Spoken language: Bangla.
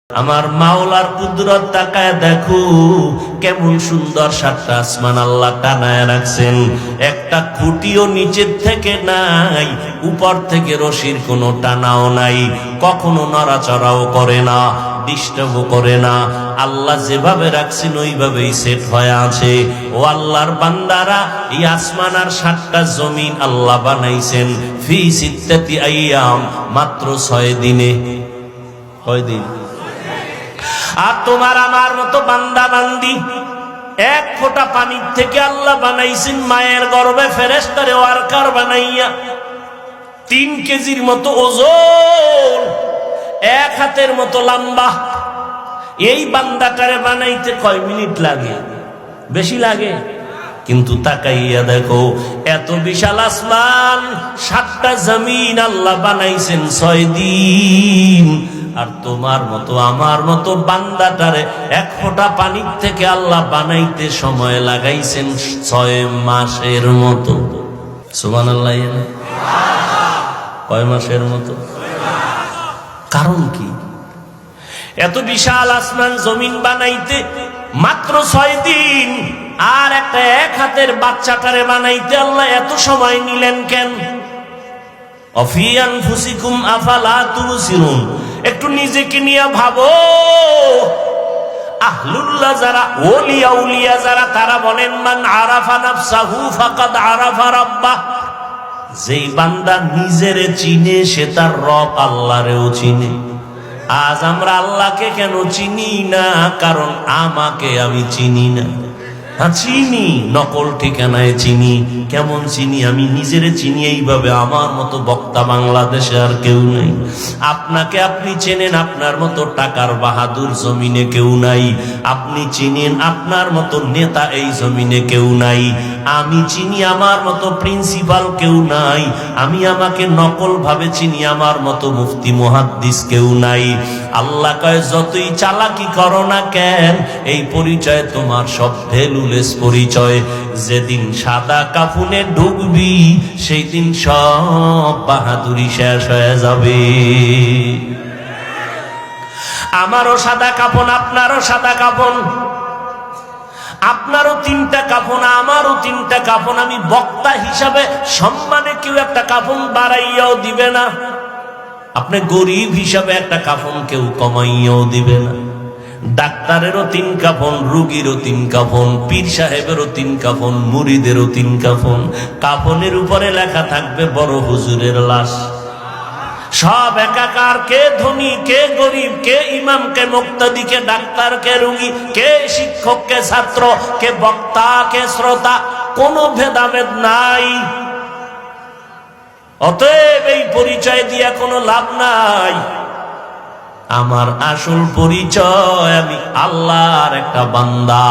আমার মাওলার কুদরত তাকায় দেখো কেমন সুন্দর সাতটা আসমান আল্লাহ টানায় রাখছেন। একটা খুঁটিও নিচের থেকে নাই, উপর থেকে রশির কোনো টানাও নাই, কখনো নড়াচড়াও করে না, ডিস্টার্বও করে না। আল্লাহ যেভাবে রাখছেন ওইভাবেই সেট হয়ে আছে। ও আল্লাহর বান্দারা, এই আসমান আর সাতটা জমিন আল্লাহ বানাইছেন ফি সিত্তাতি আইয়াম, মাত্র 6 দিনে। কয় দিন? আর তোমার আমার মতো বান্দা বান্দি এক ফোঁটা পানির থেকে আল্লাহ বানাইছেন মায়ের গর্ভে ফেরেশতারে ওয়ার্কার বানাইয়া 3 কেজির মতো ওজন, 1 হাতের মতো লম্বা। এই বান্দাটারে বানাইতে কয় মিনিট লাগে? বেশি লাগে? কিন্তু তাকাইয়া দেখো এত বিশাল আসমান, 7টা জমিন আল্লাহ বানাইছেন 6 দিন। আর তোমার মতো আমার মতো বান্দাটারে 1 ফোঁটা পানির থেকে আল্লাহ বানাইতে সময় লাগাইছেন 6 মাসের মতো। সুবহানাল্লাহ। কয় মাসের মতো? কারণ কি? এত বিশাল আসমান জমিন বানাইতে মাত্র 6 দিন, আর একটা 1 হাতের বাচ্চাটারে বানাইতে আল্লাহ এত সময় নিলেন কেন? অফি আনফুসিকুম আফালা তুবসিরুন। একটু নিজেকে নিয়ে ভাবো। আহলুল্লাহ যারা, ওলিয়া উলিয়া যারা, তারা বলেন মান আরাফা নাফসাহু ফাকাদ আরাফা রাব্বাহ। যেই বান্দা নিজেরে চিনে সে তার রব আল্লাহরেও চিনে। আজ আমরা আল্লাহকে কেন চিনি না? কারণ আমাকে আমি চিনি না। চিনি, নকল ঠিকানায় চিনি। কেমন চিনি? আমি নিজেরে চিনি এইভাবে। আমার মতো বক্তা বাংলাদেশে আর কেউ নেই। আপনাকে আপনি চেনেন, আপনার মতো টাকার বাহাদুর জমিনে কেউ নাই। আপনি চিনেন, আপনার মতো নেতা এই জমিনে কেউ নাই। আমি চিনি, আমার মতো প্রিন্সিপাল কেউ নাই। আমি আমাকে নকল ভাবে চিনি, আমার মতো মুফতি মুহাদ্দিস কেউ নাই। আল্লাহ কয় যতই চালাকি করো না কেন, এই পরিচয় তোমার সব ভ্যালুলেস পরিচয়। যেদিন সাদা কাফনে ঢুকবি সেই দিন সব বাহাদুরি শেষ হয়ে যাবে। আমারও সাদা কাফন, আপনারও সাদা কাফন, আপনারও 3টা কাফন, আমারও 3টা কাফন। আমি বক্তা হিসাবে সম্মানে কেউ একটা কাফন বাড়াইয়াও দিবে না। আপনি গরিব হিসাবে একটা কাফন কেউ কমাইয়াও দিবে না। ডাক্তারেরও 3 কাফন, রুগীরও 3 কাফন, পীর সাহেবেরও 3 কাফন, মুরিদেরও 3 কাফন। কাফনের উপরে লেখা থাকবে বড় হুজুরের লাশ। সব একাকার, কে ধনী, কে গরিব, কে ইমাম, কে মুক্তাদি, কে ডাক্তার, কে রুগী, কে শিক্ষক, কে ছাত্র, কে বক্তা, কে শ্রোতা, কোনো ভেদাভেদ নাই। অতএব এই পরিচয় দিয়া কোনো লাভ নাই। আমার আসল পরিচয় আমি আল্লাহর একটা বান্দা।